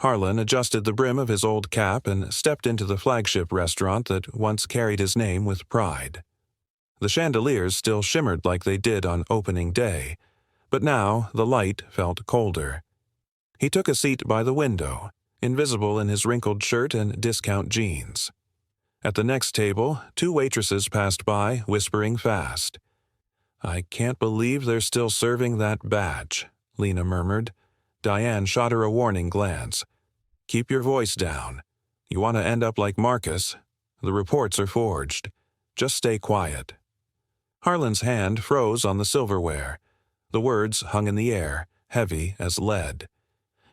Harlan adjusted the brim of his old cap and stepped into the flagship restaurant that once carried his name with pride. The chandeliers still shimmered like they did on opening day, but now the light felt colder. He took a seat by the window, invisible in his wrinkled shirt and discount jeans. At the next table, 2 waitresses passed by, whispering fast. "I can't believe they're still serving that batch," Lena murmured. Diane shot her a warning glance. "Keep your voice down. You want to end up like Marcus. The reports are forged. Just stay quiet." Harlan's hand froze on the silverware. The words hung in the air, heavy as lead.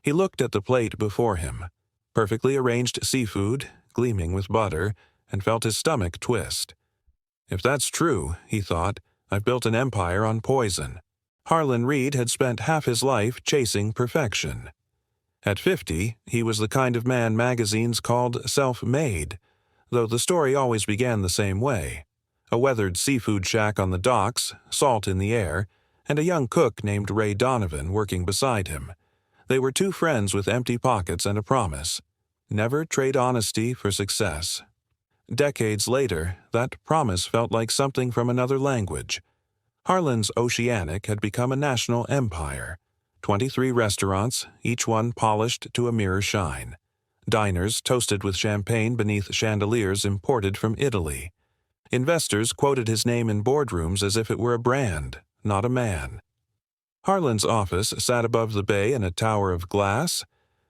He looked at the plate before him. Perfectly arranged seafood, gleaming with butter, and felt his stomach twist. If that's true, he thought, I've built an empire on poison. Harlan Reed had spent half his life chasing perfection. At 50, he was the kind of man magazines called self-made, though the story always began the same way. A weathered seafood shack on the docks, salt in the air, and a young cook named Ray Donovan working beside him. They were 2 friends with empty pockets and a promise. Never trade honesty for success. Decades later, that promise felt like something from another language. Harlan's Oceanic had become a national empire. 23 restaurants, each one polished to a mirror shine. Diners toasted with champagne beneath chandeliers imported from Italy. Investors quoted his name in boardrooms as if it were a brand, not a man. Harlan's office sat above the bay in a tower of glass.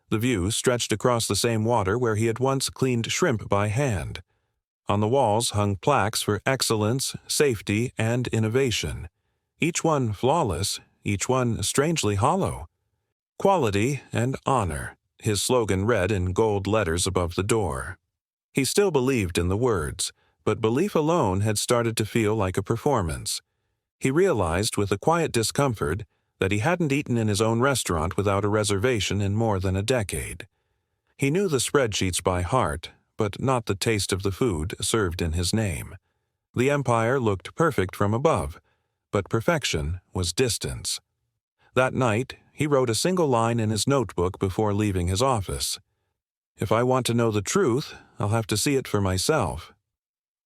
The view stretched across the same water where he had once cleaned shrimp by hand. On the walls hung plaques for excellence, safety, and innovation. Each one flawless, each one strangely hollow. Quality and honor, his slogan read in gold letters above the door. He still believed in the words, but belief alone had started to feel like a performance. He realized with a quiet discomfort that he hadn't eaten in his own restaurant without a reservation in more than a decade. He knew the spreadsheets by heart, but not the taste of the food served in his name. The empire looked perfect from above, but perfection was distance. That night, he wrote a single line in his notebook before leaving his office. "If I want to know the truth, I'll have to see it for myself."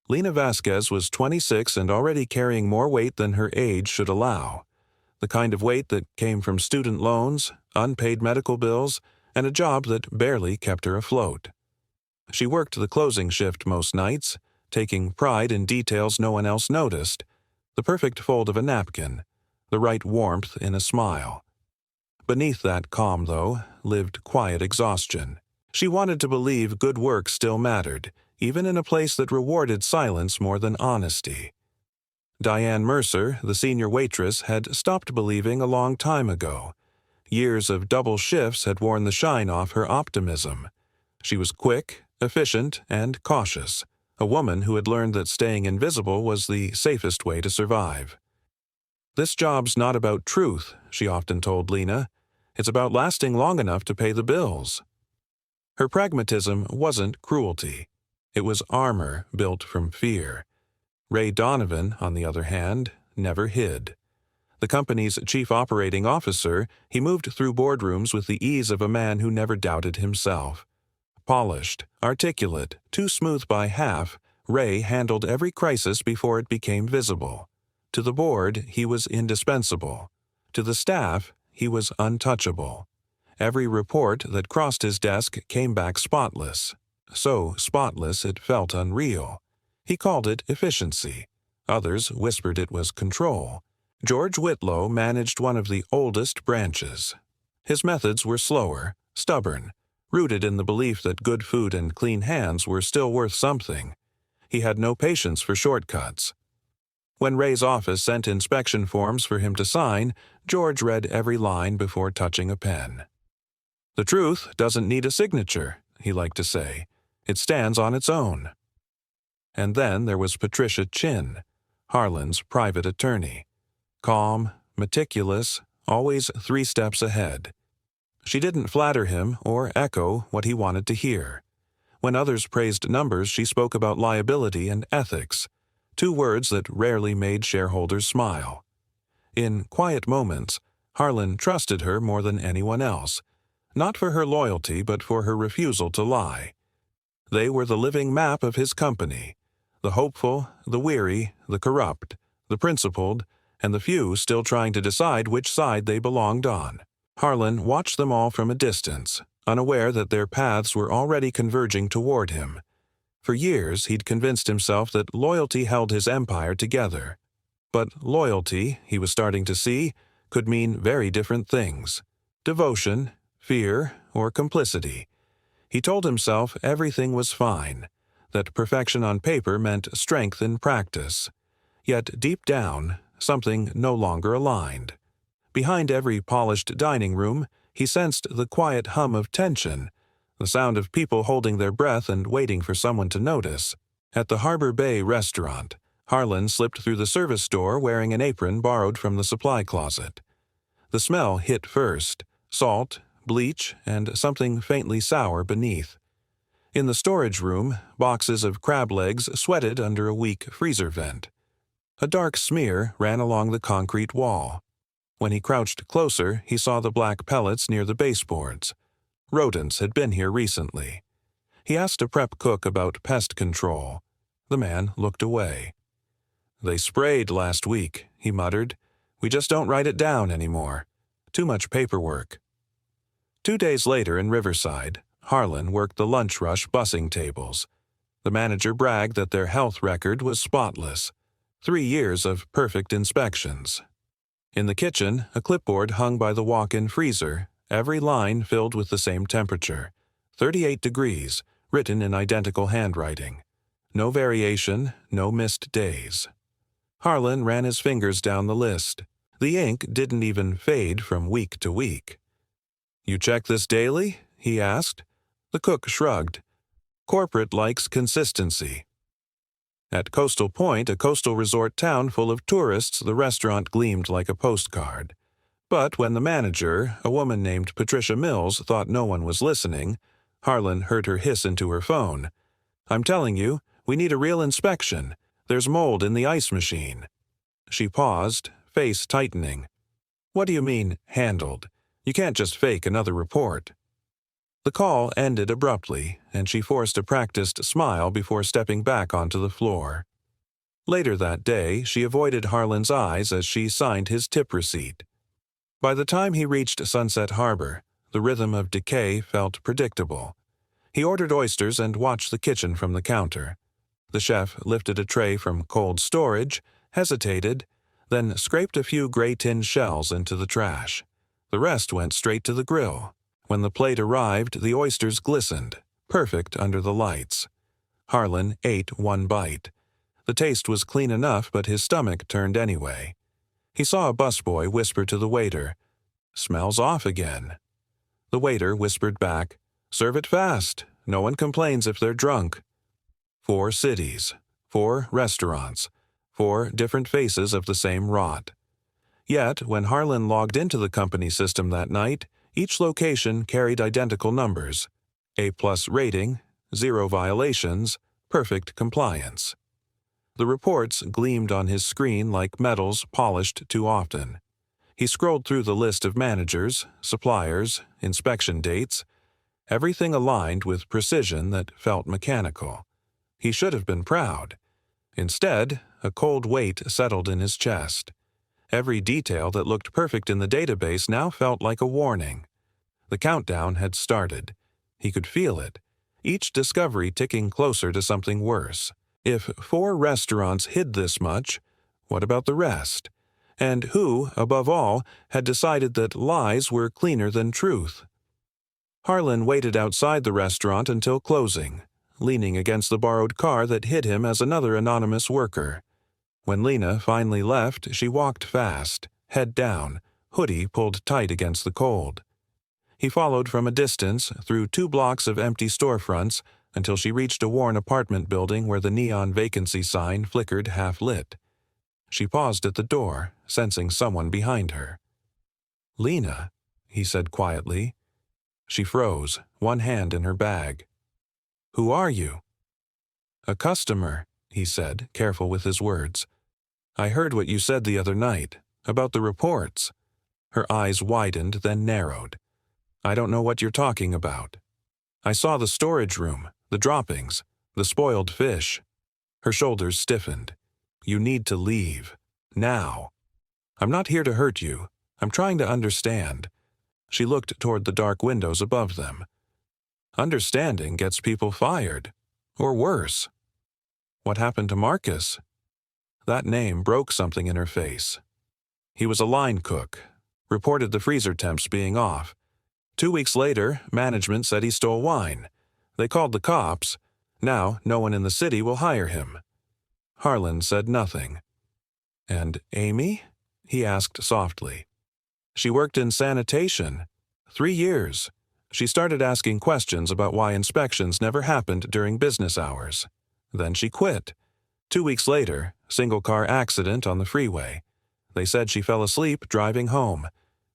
Lena Vasquez was 26 and already carrying more weight than her age should allow. The kind of weight that came from student loans, unpaid medical bills, and a job that barely kept her afloat. She worked the closing shift most nights, taking pride in details no one else noticed, the perfect fold of a napkin, the right warmth in a smile. Beneath that calm, though, lived quiet exhaustion. She wanted to believe good work still mattered, even in a place that rewarded silence more than honesty. Diane Mercer, the senior waitress, had stopped believing a long time ago. Years of double shifts had worn the shine off her optimism. She was quick, efficient, and cautious, a woman who had learned that staying invisible was the safest way to survive. "This job's not about truth," she often told Lena. "It's about lasting long enough to pay the bills." Her pragmatism wasn't cruelty. It was armor built from fear. Ray Donovan, on the other hand, never hid. The company's chief operating officer, he moved through boardrooms with the ease of a man who never doubted himself. Polished, articulate, too smooth by half, Ray handled every crisis before it became visible. To the board, he was indispensable. To the staff, he was untouchable. Every report that crossed his desk came back spotless. So spotless it felt unreal. He called it efficiency. Others whispered it was control. George Whitlow managed one of the oldest branches. His methods were slower, stubborn, rooted in the belief that good food and clean hands were still worth something. He had no patience for shortcuts. When Ray's office sent inspection forms for him to sign, George read every line before touching a pen. "The truth doesn't need a signature," he liked to say. "It stands on its own." And then there was Patricia Chin, Harlan's private attorney. Calm, meticulous, always 3 steps ahead. She didn't flatter him or echo what he wanted to hear. When others praised numbers, she spoke about liability and ethics, 2 words that rarely made shareholders smile. In quiet moments, Harlan trusted her more than anyone else, not for her loyalty but for her refusal to lie. They were the living map of his company, the hopeful, the weary, the corrupt, the principled, and the few still trying to decide which side they belonged on. Harlan watched them all from a distance, unaware that their paths were already converging toward him. For years he'd convinced himself that loyalty held his empire together. But loyalty, he was starting to see, could mean very different things. Devotion, fear, or complicity. He told himself everything was fine, that perfection on paper meant strength in practice. Yet deep down, something no longer aligned. Behind every polished dining room, he sensed the quiet hum of tension, the sound of people holding their breath and waiting for someone to notice. At the Harbor Bay restaurant, Harlan slipped through the service door wearing an apron borrowed from the supply closet. The smell hit first, salt, bleach, and something faintly sour beneath. In the storage room, boxes of crab legs sweated under a weak freezer vent. A dark smear ran along the concrete wall. When he crouched closer, he saw the black pellets near the baseboards. Rodents had been here recently. He asked a prep cook about pest control. The man looked away. "They sprayed last week," he muttered. "We just don't write it down anymore. Too much paperwork." 2 days later in Riverside, Harlan worked the lunch rush bussing tables. The manager bragged that their health record was spotless. 3 years of perfect inspections. In the kitchen, a clipboard hung by the walk-in freezer, every line filled with the same temperature. 38 degrees, written in identical handwriting. No variation, no missed days. Harlan ran his fingers down the list. The ink didn't even fade from week to week. "You check this daily?" he asked. The cook shrugged. "Corporate likes consistency." At Coastal Point, a coastal resort town full of tourists, the restaurant gleamed like a postcard. But when the manager, a woman named Patricia Mills, thought no one was listening, Harlan heard her hiss into her phone. "I'm telling you, we need a real inspection. There's mold in the ice machine." She paused, face tightening. "What do you mean, handled? You can't just fake another report." The call ended abruptly, and she forced a practiced smile before stepping back onto the floor. Later that day, she avoided Harlan's eyes as she signed his tip receipt. By the time he reached Sunset Harbor, the rhythm of decay felt predictable. He ordered oysters and watched the kitchen from the counter. The chef lifted a tray from cold storage, hesitated, then scraped a few gray tin shells into the trash. The rest went straight to the grill. When the plate arrived, the oysters glistened, perfect under the lights. Harlan ate one bite. The taste was clean enough, but his stomach turned anyway. He saw a busboy whisper to the waiter, "Smells off again." The waiter whispered back, "Serve it fast. No one complains if they're drunk." 4 cities, 4 restaurants, 4 different faces of the same rot. Yet, when Harlan logged into the company system that night, each location carried identical numbers: A+ rating, 0 violations, perfect compliance. The reports gleamed on his screen like metals polished too often. He scrolled through the list of managers, suppliers, inspection dates. Everything aligned with precision that felt mechanical. He should have been proud. Instead, a cold weight settled in his chest. Every detail that looked perfect in the database now felt like a warning. The countdown had started. He could feel it, each discovery ticking closer to something worse. If 4 restaurants hid this much, what about the rest? And who, above all, had decided that lies were cleaner than truth? Harlan waited outside the restaurant until closing, leaning against the borrowed car that hid him as another anonymous worker. When Lena finally left, she walked fast, head down, hoodie pulled tight against the cold. He followed from a distance, through 2 blocks of empty storefronts, until she reached a worn apartment building where the neon vacancy sign flickered half-lit. She paused at the door, sensing someone behind her. "Lena," he said quietly. She froze, one hand in her bag. "Who are you?" "A customer," he said, careful with his words. "I heard what you said the other night, about the reports." Her eyes widened, then narrowed. I don't know what you're talking about. I saw the storage room, the droppings, the spoiled fish. Her shoulders stiffened. You need to leave. Now. I'm not here to hurt you. I'm trying to understand. She looked toward the dark windows above them. Understanding gets people fired. Or worse. What happened to Marcus? That name broke something in her face. He was a line cook. Reported the freezer temps being off. 2 weeks later, management said he stole wine. They called the cops. Now, no one in the city will hire him. Harlan said nothing. And Amy? He asked softly. She worked in sanitation. 3 years. She started asking questions about why inspections never happened during business hours. Then she quit. 2 weeks later, single-car accident on the freeway. They said she fell asleep driving home.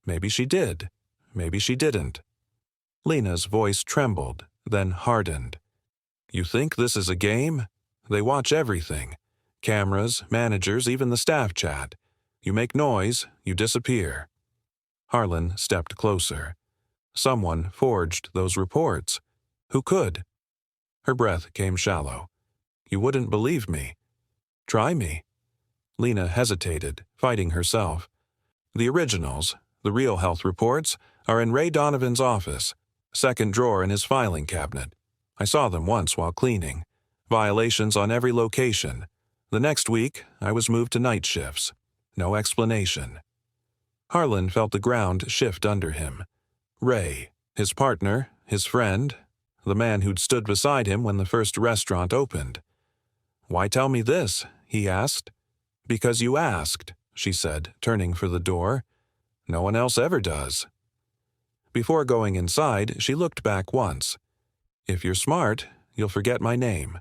Maybe she did. Maybe she didn't. Lena's voice trembled, then hardened. You think this is a game? They watch everything. Cameras, managers, even the staff chat. You make noise, you disappear. Harlan stepped closer. Someone forged those reports. Who could? Her breath came shallow. You wouldn't believe me. Try me. Lena hesitated, fighting herself. The originals, the real health reports, are in Ray Donovan's office, second drawer in his filing cabinet. I saw them once while cleaning. Violations on every location. The next week, I was moved to night shifts. No explanation. Harlan felt the ground shift under him. Ray, his partner, his friend, the man who'd stood beside him when the first restaurant opened. Why tell me this? He asked. Because you asked, she said, turning for the door. No one else ever does. Before going inside, she looked back once. If you're smart, you'll forget my name.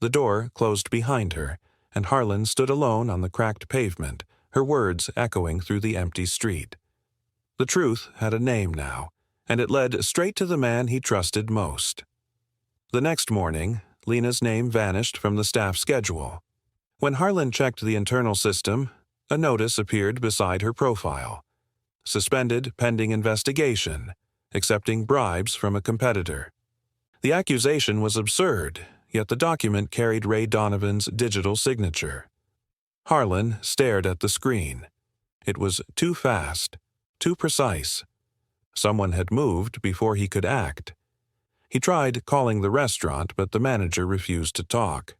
The door closed behind her, and Harlan stood alone on the cracked pavement, her words echoing through the empty street. The truth had a name now, and it led straight to the man he trusted most. The next morning, Lena's name vanished from the staff schedule. When Harlan checked the internal system, a notice appeared beside her profile. Suspended pending investigation, accepting bribes from a competitor. The accusation was absurd, yet the document carried Ray Donovan's digital signature. Harlan stared at the screen. It was too fast, too precise. Someone had moved before he could act. He tried calling the restaurant, but the manager refused to talk.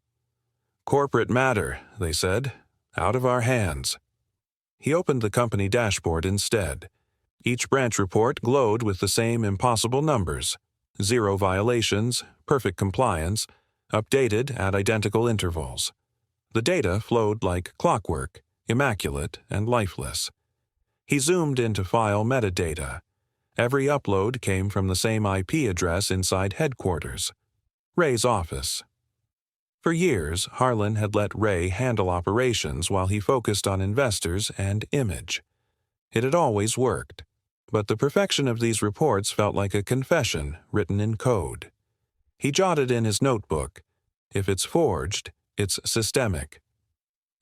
Corporate matter, they said. Out of our hands. He opened the company dashboard instead. Each branch report glowed with the same impossible numbers. 0 violations, perfect compliance, updated at identical intervals. The data flowed like clockwork, immaculate and lifeless. He zoomed into file metadata. Every upload came from the same IP address inside headquarters. Ray's office. For years, Harlan had let Ray handle operations while he focused on investors and image. It had always worked, but the perfection of these reports felt like a confession written in code. He jotted in his notebook, if it's forged, it's systemic.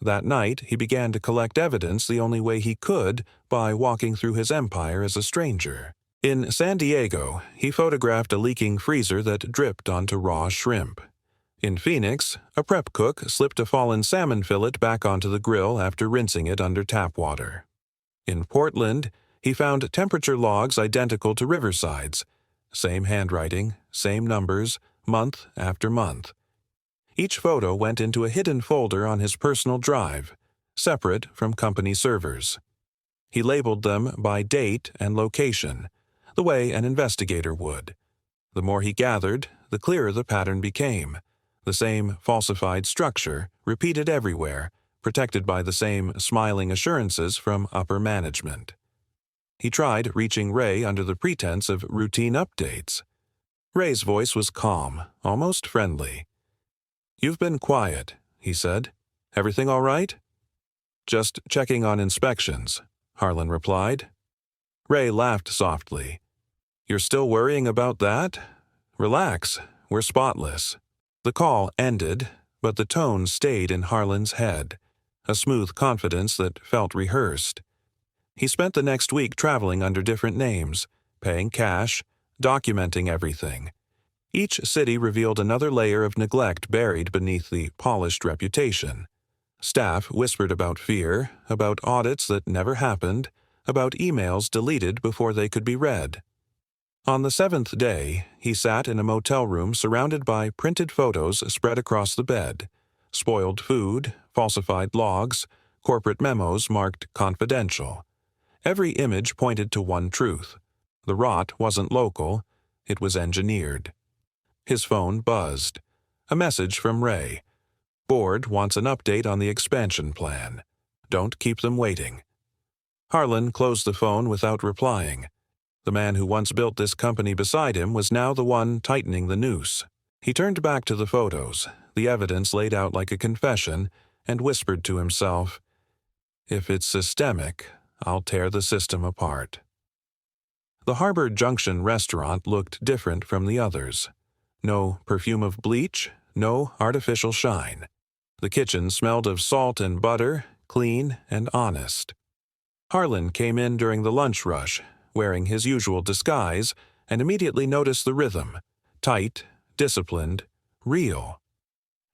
That night, he began to collect evidence the only way he could, by walking through his empire as a stranger. In San Diego, he photographed a leaking freezer that dripped onto raw shrimp. In Phoenix, a prep cook slipped a fallen salmon fillet back onto the grill after rinsing it under tap water. In Portland, he found temperature logs identical to Riverside's. Same handwriting, same numbers, month after month. Each photo went into a hidden folder on his personal drive, separate from company servers. He labeled them by date and location, the way an investigator would. The more he gathered, the clearer the pattern became. The same falsified structure, repeated everywhere, protected by the same smiling assurances from upper management. He tried reaching Ray under the pretense of routine updates. Ray's voice was calm, almost friendly. "You've been quiet," he said. "Everything all right?" "Just checking on inspections," Harlan replied. Ray laughed softly. "You're still worrying about that? Relax, we're spotless." The call ended, but the tone stayed in Harlan's head, a smooth confidence that felt rehearsed. He spent the next week traveling under different names, paying cash, documenting everything. Each city revealed another layer of neglect buried beneath the polished reputation. Staff whispered about fear, about audits that never happened, about emails deleted before they could be read. On the seventh day, he sat in a motel room surrounded by printed photos spread across the bed, spoiled food, falsified logs, corporate memos marked confidential. Every image pointed to one truth. The rot wasn't local, it was engineered. His phone buzzed. A message from Ray. Board wants an update on the expansion plan. Don't keep them waiting. Harlan closed the phone without replying. The man who once built this company beside him was now the one tightening the noose. He turned back to the photos, the evidence laid out like a confession, and whispered to himself, "If it's systemic, I'll tear the system apart." The Harbor Junction restaurant looked different from the others. No perfume of bleach, no artificial shine. The kitchen smelled of salt and butter, clean and honest. Harlan came in during the lunch rush, wearing his usual disguise, and immediately noticed the rhythm. Tight, disciplined, real.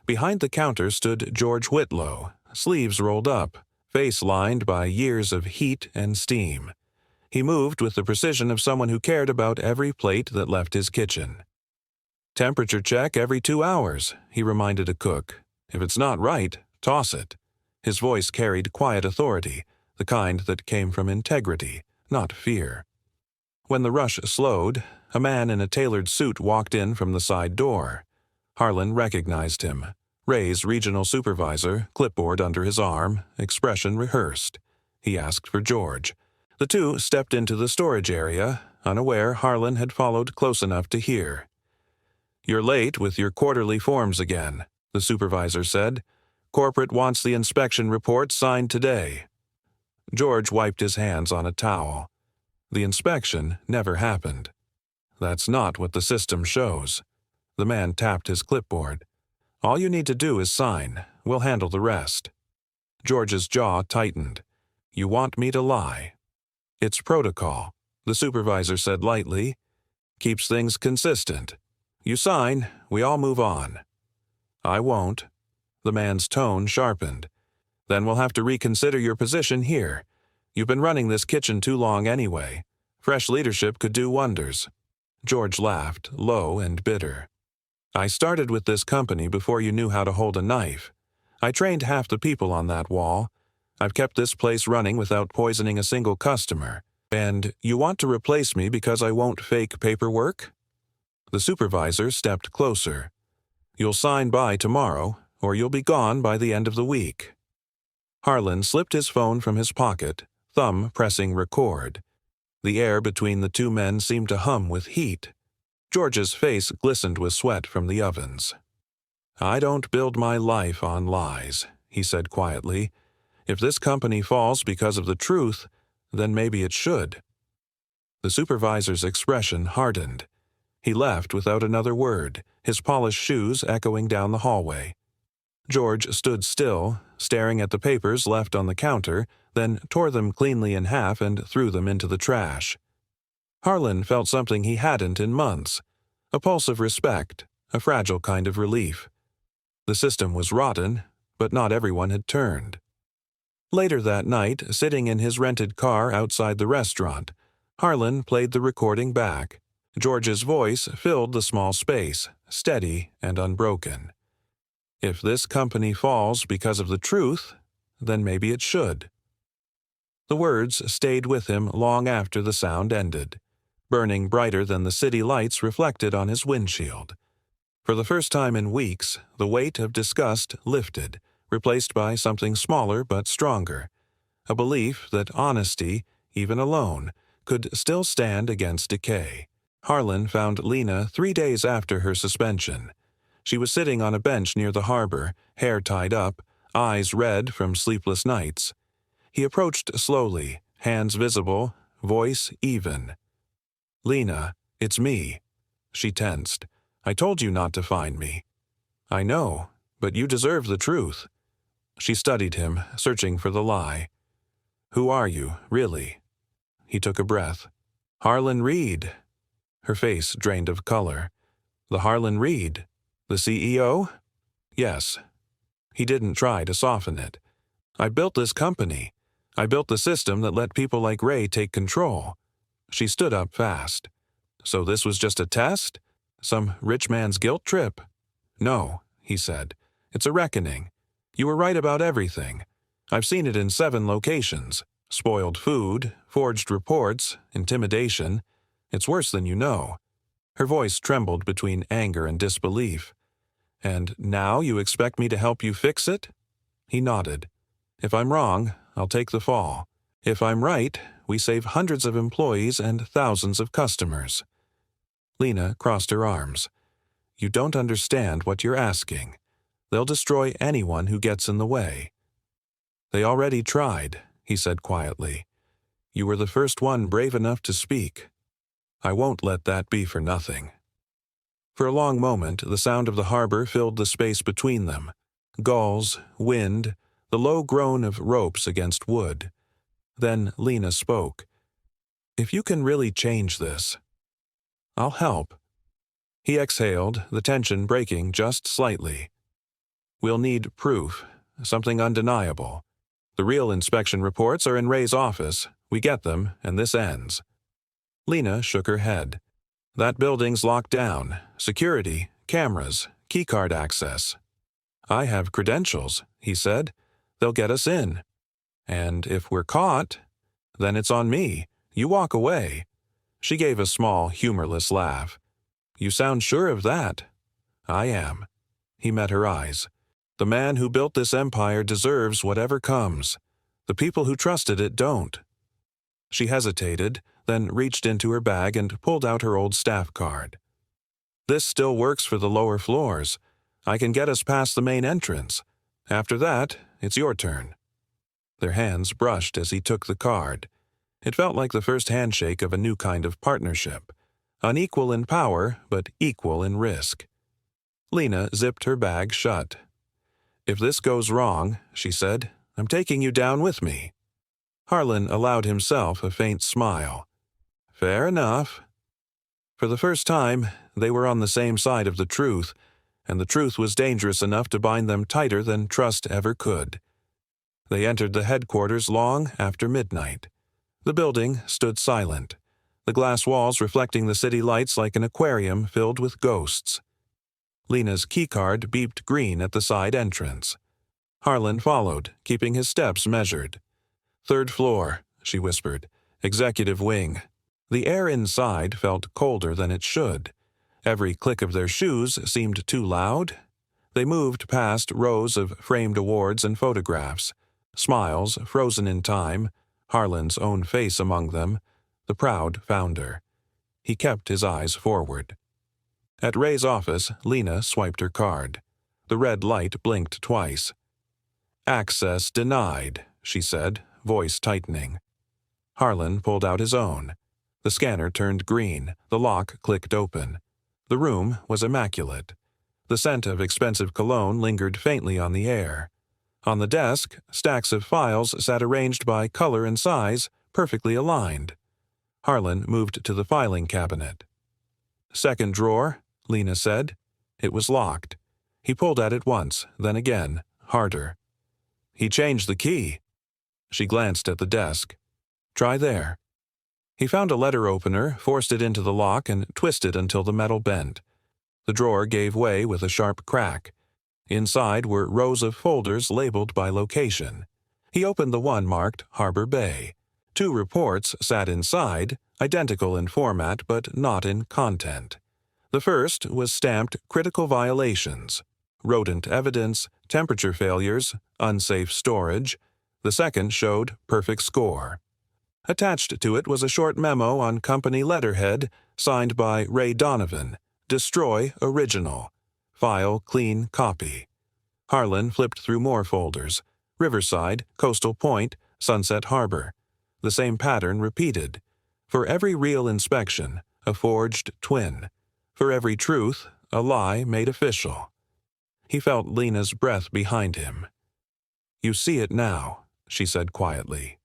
Behind the counter stood George Whitlow, sleeves rolled up, face lined by years of heat and steam. He moved with the precision of someone who cared about every plate that left his kitchen. "Temperature check every 2 hours," he reminded a cook. "If it's not right, toss it." His voice carried quiet authority, the kind that came from integrity, not fear. When the rush slowed, a man in a tailored suit walked in from the side door. Harlan recognized him. Ray's regional supervisor, clipboard under his arm, expression rehearsed. He asked for George. The two stepped into the storage area, unaware Harlan had followed close enough to hear. "You're late with your quarterly forms again," the supervisor said. "Corporate wants the inspection report signed today." George wiped his hands on a towel. The inspection never happened. "That's not what the system shows." The man tapped his clipboard. "All you need to do is sign. We'll handle the rest." George's jaw tightened. "You want me to lie?" "It's protocol," the supervisor said lightly. "Keeps things consistent. You sign, we all move on." "I won't." The man's tone sharpened. "Then we'll have to reconsider your position here. You've been running this kitchen too long anyway. Fresh leadership could do wonders." George laughed, low and bitter. "I started with this company before you knew how to hold a knife. I trained half the people on that wall. I've kept this place running without poisoning a single customer. And you want to replace me because I won't fake paperwork?" The supervisor stepped closer. "You'll sign by tomorrow, or you'll be gone by the end of the week." Harlan slipped his phone from his pocket, thumb pressing record. The air between the two men seemed to hum with heat. George's face glistened with sweat from the ovens. "I don't build my life on lies," he said quietly. "If this company falls because of the truth, then maybe it should." The supervisor's expression hardened. He left without another word, his polished shoes echoing down the hallway. George stood still, staring at the papers left on the counter, then tore them cleanly in half and threw them into the trash. Harlan felt something he hadn't in months, a pulse of respect, a fragile kind of relief. The system was rotten, but not everyone had turned. Later that night, sitting in his rented car outside the restaurant, Harlan played the recording back. George's voice filled the small space, steady and unbroken. "If this company falls because of the truth, then maybe it should." The words stayed with him long after the sound ended, burning brighter than the city lights reflected on his windshield. For the first time in weeks, the weight of disgust lifted, replaced by something smaller but stronger, a belief that honesty, even alone, could still stand against decay. Harlan found Lena 3 days after her suspension. She was sitting on a bench near the harbor, hair tied up, eyes red from sleepless nights. He approached slowly, hands visible, voice even. "Lena, it's me." She tensed. "I told you not to find me." "I know, but you deserve the truth." She studied him, searching for the lie. "Who are you, really?" He took a breath. Harlan Reed. Her face drained of color. The Harlan Reed? The CEO? Yes. He didn't try to soften it. I built this company. I built the system that let people like Ray take control. She stood up fast. So this was just a test? Some rich man's guilt trip? No, he said. It's a reckoning. You were right about everything. I've seen it in 7 locations. Spoiled food, forged reports, intimidation. It's worse than you know. Her voice trembled between anger and disbelief. And now you expect me to help you fix it? He nodded. If I'm wrong, I'll take the fall. If I'm right, we save hundreds of employees and thousands of customers. Lena crossed her arms. You don't understand what you're asking. They'll destroy anyone who gets in the way. They already tried, he said quietly. You were the first one brave enough to speak. I won't let that be for nothing. For a long moment, the sound of the harbor filled the space between them. Gulls, wind, the low groan of ropes against wood. Then Lena spoke. If you can really change this, I'll help. He exhaled, the tension breaking just slightly. We'll need proof, something undeniable. The real inspection reports are in Ray's office. We get them, and this ends. Lena shook her head. That building's locked down. Security, cameras, keycard access. I have credentials, he said. They'll get us in. And if we're caught, then it's on me. You walk away. She gave a small, humorless laugh. You sound sure of that. I am. He met her eyes. The man who built this empire deserves whatever comes. The people who trusted it don't. She hesitated, then reached into her bag and pulled out her old staff card. This still works for the lower floors. I can get us past the main entrance. After that, it's your turn. Their hands brushed as he took the card. It felt like the first handshake of a new kind of partnership. Unequal in power, but equal in risk. Lena zipped her bag shut. If this goes wrong, she said, I'm taking you down with me. Harlan allowed himself a faint smile. Fair enough. For the first time, they were on the same side of the truth, and the truth was dangerous enough to bind them tighter than trust ever could. They entered the headquarters long after midnight. The building stood silent, the glass walls reflecting the city lights like an aquarium filled with ghosts. Lena's keycard beeped green at the side entrance. Harlan followed, keeping his steps measured. 3rd floor, she whispered. Executive wing. The air inside felt colder than it should. Every click of their shoes seemed too loud. They moved past rows of framed awards and photographs. Smiles, frozen in time, Harlan's own face among them, the proud founder. He kept his eyes forward. At Ray's office, Lena swiped her card. The red light blinked twice. Access denied, she said, voice tightening. Harlan pulled out his own. The scanner turned green, the lock clicked open. The room was immaculate. The scent of expensive cologne lingered faintly on the air. On the desk, stacks of files sat arranged by color and size, perfectly aligned. Harlan moved to the filing cabinet. 2nd drawer, Lena said. It was locked. He pulled at it once, then again, harder. He changed the key. She glanced at the desk. Try there. He found a letter opener, forced it into the lock, and twisted until the metal bent. The drawer gave way with a sharp crack. Inside were rows of folders labeled by location. He opened the one marked Harbor Bay. 2 reports sat inside, identical in format but not in content. The first was stamped Critical Violations, Rodent Evidence, Temperature Failures, Unsafe Storage. The second showed Perfect Score. Attached to it was a short memo on company letterhead, signed by Ray Donovan, Destroy Original. File Clean Copy. Harlan flipped through more folders. Riverside, Coastal Point, Sunset Harbor. The same pattern repeated. For every real inspection, a forged twin. For every truth, a lie made official. He felt Lena's breath behind him. You see it now, she said quietly.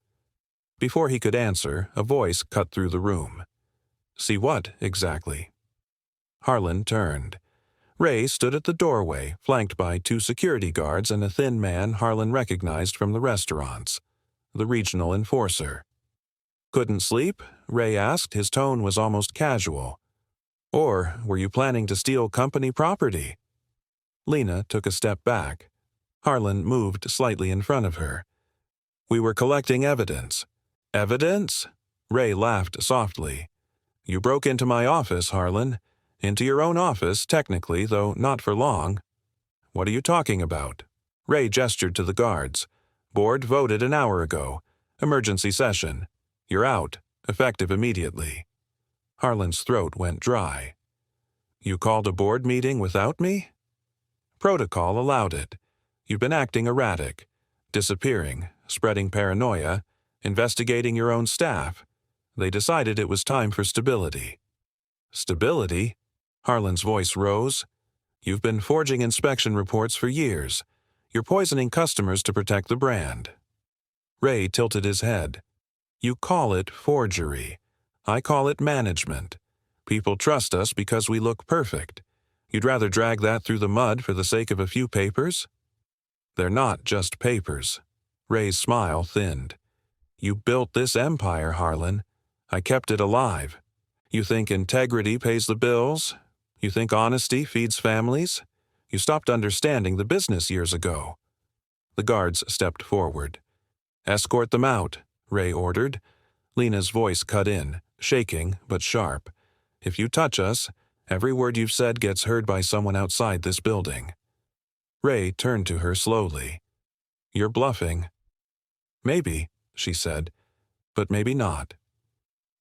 Before he could answer, a voice cut through the room. See what, exactly? Harlan turned. Ray stood at the doorway, flanked by 2 security guards and a thin man Harlan recognized from the restaurants, the regional enforcer. Couldn't sleep? Ray asked. His tone was almost casual. Or were you planning to steal company property? Lena took a step back. Harlan moved slightly in front of her. We were collecting evidence. Evidence? Ray laughed softly. You broke into my office, Harlan. Into your own office, technically, though not for long. What are you talking about? Ray gestured to the guards. Board voted an hour ago. Emergency session. You're out, effective immediately. Harlan's throat went dry. You called a board meeting without me? Protocol allowed it. You've been acting erratic, disappearing, spreading paranoia, investigating your own staff. They decided it was time for stability. Stability? Harlan's voice rose. You've been forging inspection reports for years. You're poisoning customers to protect the brand. Ray tilted his head. You call it forgery. I call it management. People trust us because we look perfect. You'd rather drag that through the mud for the sake of a few papers? They're not just papers. Ray's smile thinned. You built this empire, Harlan. I kept it alive. You think integrity pays the bills? You think honesty feeds families? You stopped understanding the business years ago. The guards stepped forward. Escort them out, Ray ordered. Lena's voice cut in, shaking but sharp. If you touch us, every word you've said gets heard by someone outside this building. Ray turned to her slowly. You're bluffing. Maybe, she said, but maybe not.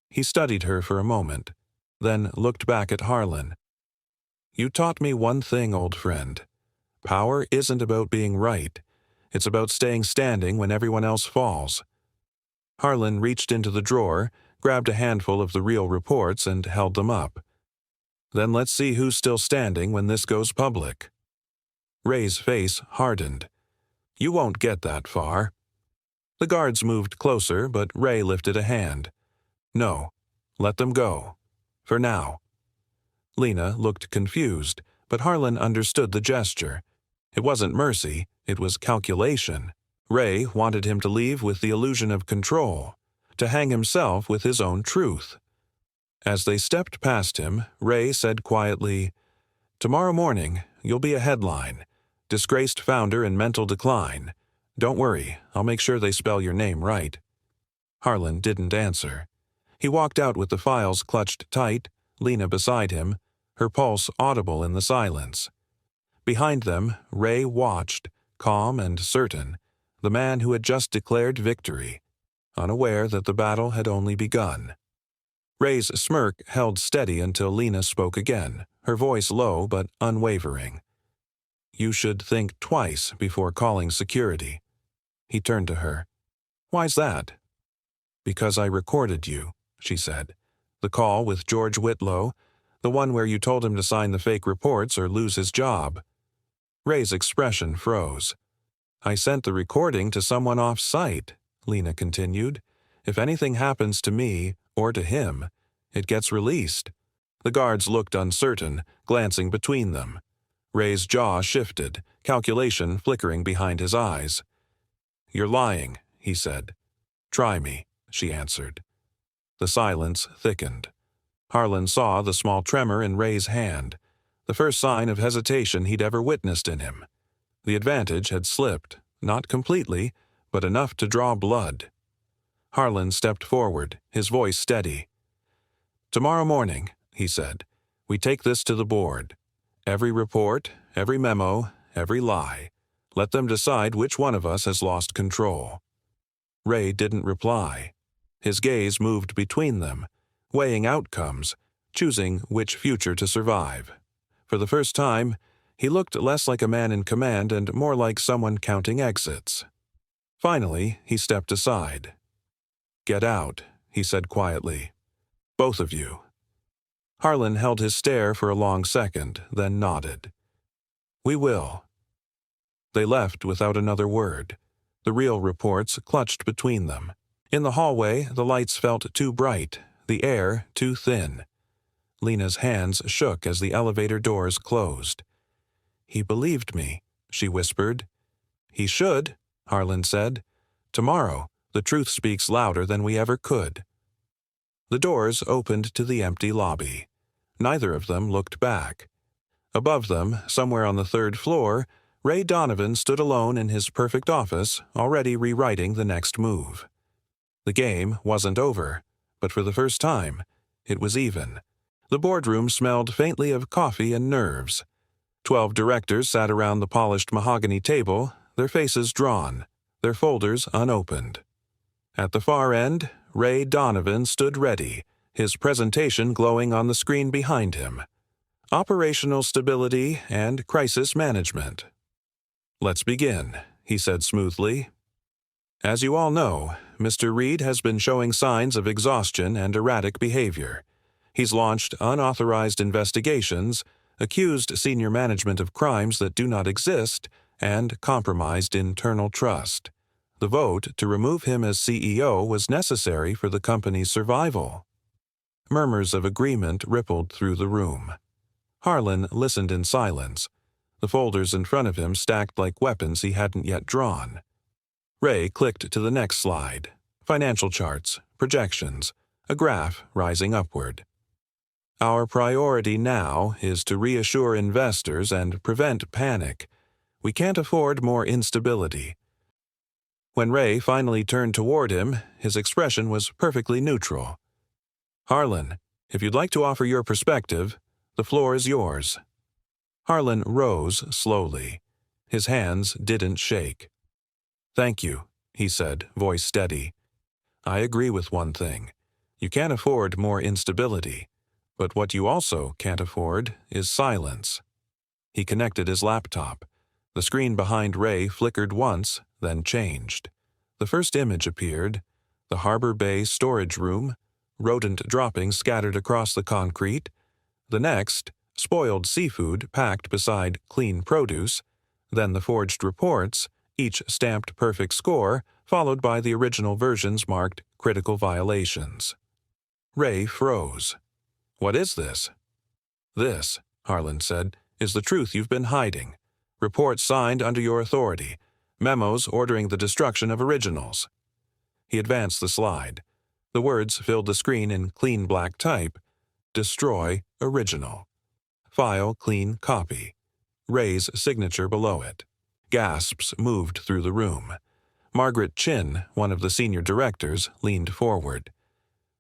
He studied her for a moment, then looked back at Harlan. You taught me one thing, old friend. Power isn't about being right. It's about staying standing when everyone else falls. Harlan reached into the drawer, grabbed a handful of the real reports, and held them up. Then let's see who's still standing when this goes public. Ray's face hardened. You won't get that far. The guards moved closer, but Ray lifted a hand. No, let them go. For now. Lena looked confused, but Harlan understood the gesture. It wasn't mercy, it was calculation. Ray wanted him to leave with the illusion of control, to hang himself with his own truth. As they stepped past him, Ray said quietly, Tomorrow morning, you'll be a headline. Disgraced founder in mental decline. Don't worry, I'll make sure they spell your name right. Harlan didn't answer. He walked out with the files clutched tight, Lena beside him, her pulse audible in the silence. Behind them, Ray watched, calm and certain, the man who had just declared victory, unaware that the battle had only begun. Ray's smirk held steady until Lena spoke again, her voice low but unwavering. You should think twice before calling security. He turned to her. Why's that? Because I recorded you, she said. The call with George Whitlow, the one where you told him to sign the fake reports or lose his job. Ray's expression froze. I sent the recording to someone off-site, Lena continued. If anything happens to me, or to him, it gets released. The guards looked uncertain, glancing between them. Ray's jaw shifted, calculation flickering behind his eyes. You're lying, he said. Try me, she answered. The silence thickened. Harlan saw the small tremor in Ray's hand, the first sign of hesitation he'd ever witnessed in him. The advantage had slipped, not completely, but enough to draw blood. Harlan stepped forward, his voice steady. Tomorrow morning, he said, we take this to the board. Every report, every memo, every lie. Let them decide which one of us has lost control. Ray didn't reply. His gaze moved between them, weighing outcomes, choosing which future to survive. For the first time, he looked less like a man in command and more like someone counting exits. Finally, he stepped aside. Get out, he said quietly. Both of you. Harlan held his stare for a long second, then nodded. We will. They left without another word. The real reports clutched between them. In the hallway, the lights felt too bright, the air too thin. Lena's hands shook as the elevator doors closed. "He believed me," she whispered. "He should," Harlan said. "Tomorrow, the truth speaks louder than we ever could." The doors opened to the empty lobby. Neither of them looked back. Above them, somewhere on the third floor, Ray Donovan stood alone in his perfect office, already rewriting the next move. The game wasn't over, but for the first time, it was even. The boardroom smelled faintly of coffee and nerves. 12 directors sat around the polished mahogany table, their faces drawn, their folders unopened. At the far end, Ray Donovan stood ready, his presentation glowing on the screen behind him. Operational stability and crisis management. "Let's begin," he said smoothly. "As you all know, Mr. Reed has been showing signs of exhaustion and erratic behavior. He's launched unauthorized investigations, accused senior management of crimes that do not exist, and compromised internal trust. The vote to remove him as CEO was necessary for the company's survival." Murmurs of agreement rippled through the room. Harlan listened in silence, the folders in front of him stacked like weapons he hadn't yet drawn. Ray clicked to the next slide. Financial charts, projections, a graph rising upward. "Our priority now is to reassure investors and prevent panic. We can't afford more instability." When Ray finally turned toward him, his expression was perfectly neutral. "Harlan, if you'd like to offer your perspective, the floor is yours." Harlan rose slowly. His hands didn't shake. "Thank you," he said, voice steady. "I agree with one thing. You can't afford more instability. But what you also can't afford is silence." He connected his laptop. The screen behind Ray flickered once, then changed. The first image appeared: the Harbor Bay storage room, rodent droppings scattered across the concrete. The next, spoiled seafood packed beside clean produce. Then the forged reports, each stamped perfect score, followed by the original versions marked critical violations. Ray froze. "What is this?" "This," Harlan said, "is the truth you've been hiding. Reports signed under your authority. Memos ordering the destruction of originals." He advanced the slide. The words filled the screen in clean black type. "Destroy original. File clean copy." Ray's signature below it. Gasps moved through the room. Margaret Chin, one of the senior directors, leaned forward.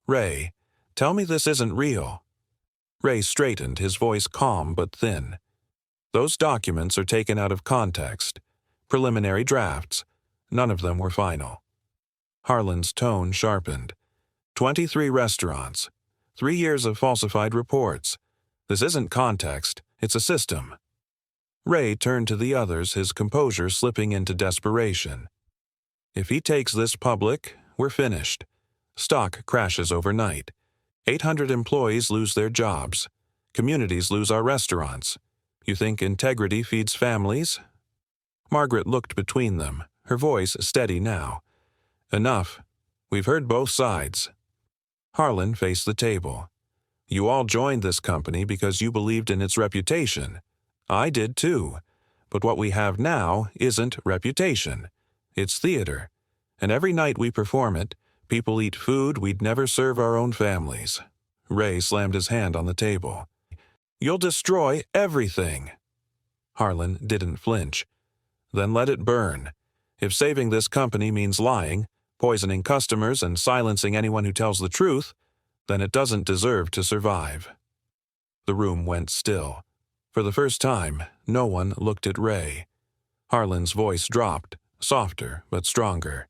"Ray, tell me this isn't real." Ray straightened, his voice calm but thin. "Those documents are taken out of context. Preliminary drafts. None of them were final." Harlan's tone sharpened. 23 restaurants. 3 years of falsified reports. This isn't context, it's a system." Ray turned to the others, his composure slipping into desperation. "If he takes this public, we're finished. Stock crashes overnight. 800 employees lose their jobs. Communities lose our restaurants. You think integrity feeds families?" Margaret looked between them, her voice steady now. "Enough. We've heard both sides." Harlan faced the table. "You all joined this company because you believed in its reputation. I did too. But what we have now isn't reputation. It's theater. And every night we perform it, people eat food we'd never serve our own families." Ray slammed his hand on the table. "You'll destroy everything." Harlan didn't flinch. "Then let it burn. If saving this company means lying, poisoning customers, and silencing anyone who tells the truth, then it doesn't deserve to survive." The room went still. For the first time, no one looked at Ray. Harlan's voice dropped, softer but stronger.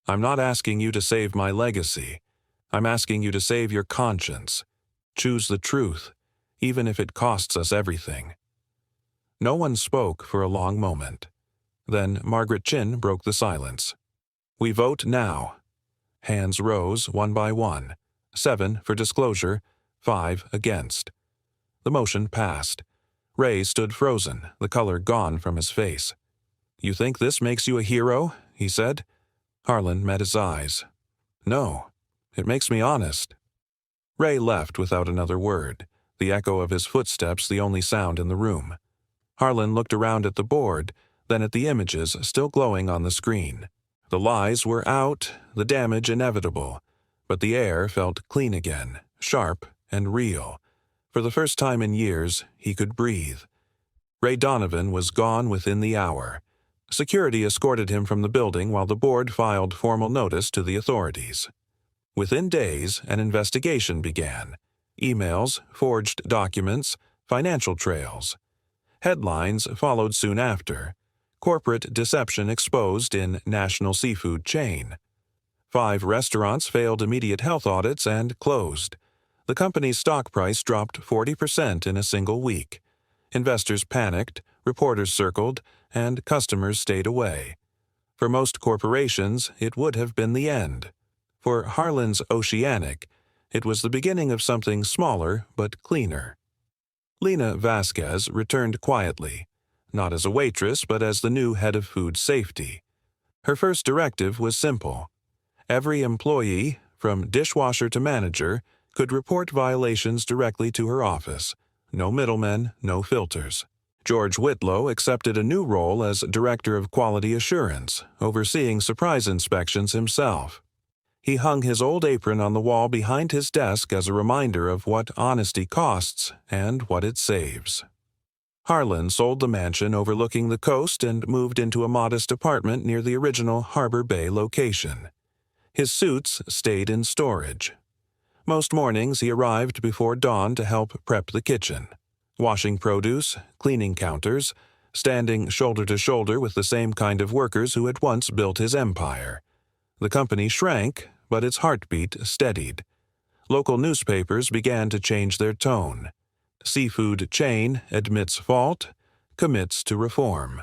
"I'm not asking you to save my legacy. I'm asking you to save your conscience. Choose the truth, even if it costs us everything." No one spoke for a long moment. Then Margaret Chin broke the silence. "We vote now." Hands rose one by one. 7 for disclosure, 5 against. The motion passed. Ray stood frozen, the color gone from his face. "You think this makes you a hero?" he said. Harlan met his eyes. "No, it makes me honest." Ray left without another word, the echo of his footsteps the only sound in the room. Harlan looked around at the board, then at the images still glowing on the screen. The lies were out, the damage inevitable, but the air felt clean again, sharp and real. For the first time in years, he could breathe. Ray Donovan was gone within the hour. Security escorted him from the building while the board filed formal notice to the authorities. Within days, an investigation began. Emails, forged documents, financial trails. Headlines followed soon after. Corporate deception exposed in national seafood chain. 5 restaurants failed immediate health audits and closed. The company's stock price dropped 40% in a single week. Investors panicked, reporters circled, and customers stayed away. For most corporations, it would have been the end. For Harlan's Oceanic, it was the beginning of something smaller but cleaner. Lena Vasquez returned quietly, not as a waitress but as the new head of food safety. Her first directive was simple. Every employee, from dishwasher to manager, could report violations directly to her office. No middlemen, no filters. George Whitlow accepted a new role as Director of Quality Assurance, overseeing surprise inspections himself. He hung his old apron on the wall behind his desk as a reminder of what honesty costs and what it saves. Harlan sold the mansion overlooking the coast and moved into a modest apartment near the original Harbor Bay location. His suits stayed in storage. Most mornings he arrived before dawn to help prep the kitchen, washing produce, cleaning counters, standing shoulder to shoulder with the same kind of workers who had once built his empire. The company shrank, but its heartbeat steadied. Local newspapers began to change their tone. Seafood chain admits fault, commits to reform.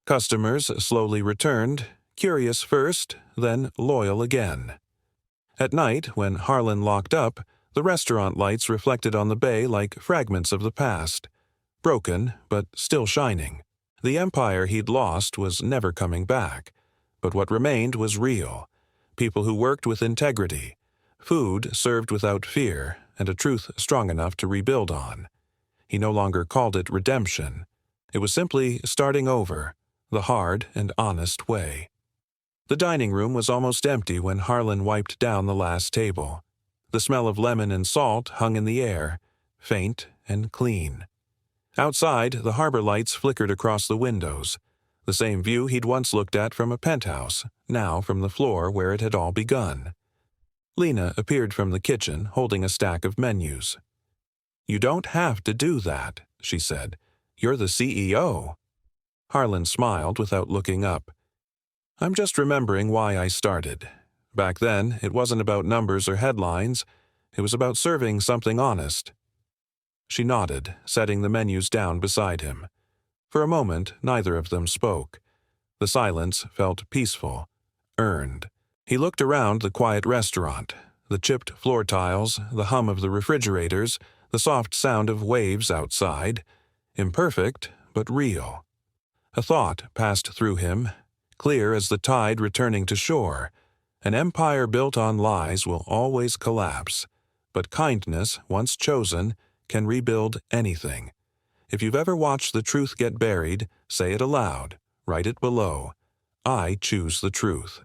Customers slowly returned, curious first, then loyal again. At night, when Harlan locked up, the restaurant lights reflected on the bay like fragments of the past. Broken, but still shining. The empire he'd lost was never coming back. But what remained was real. People who worked with integrity. Food served without fear, and a truth strong enough to rebuild on. He no longer called it redemption. It was simply starting over, the hard and honest way. The dining room was almost empty when Harlan wiped down the last table. The smell of lemon and salt hung in the air, faint and clean. Outside, the harbor lights flickered across the windows, the same view he'd once looked at from a penthouse, now from the floor where it had all begun. Lena appeared from the kitchen, holding a stack of menus. "You don't have to do that," she said. "You're the CEO." Harlan smiled without looking up. "I'm just remembering why I started. Back then, it wasn't about numbers or headlines. It was about serving something honest." She nodded, setting the menus down beside him. For a moment, neither of them spoke. The silence felt peaceful, earned. He looked around the quiet restaurant, the chipped floor tiles, the hum of the refrigerators, the soft sound of waves outside. Imperfect, but real. A thought passed through him, clear as the tide returning to shore. An empire built on lies will always collapse, but kindness, once chosen, can rebuild anything. If you've ever watched the truth get buried, say it aloud, write it below. I choose the truth.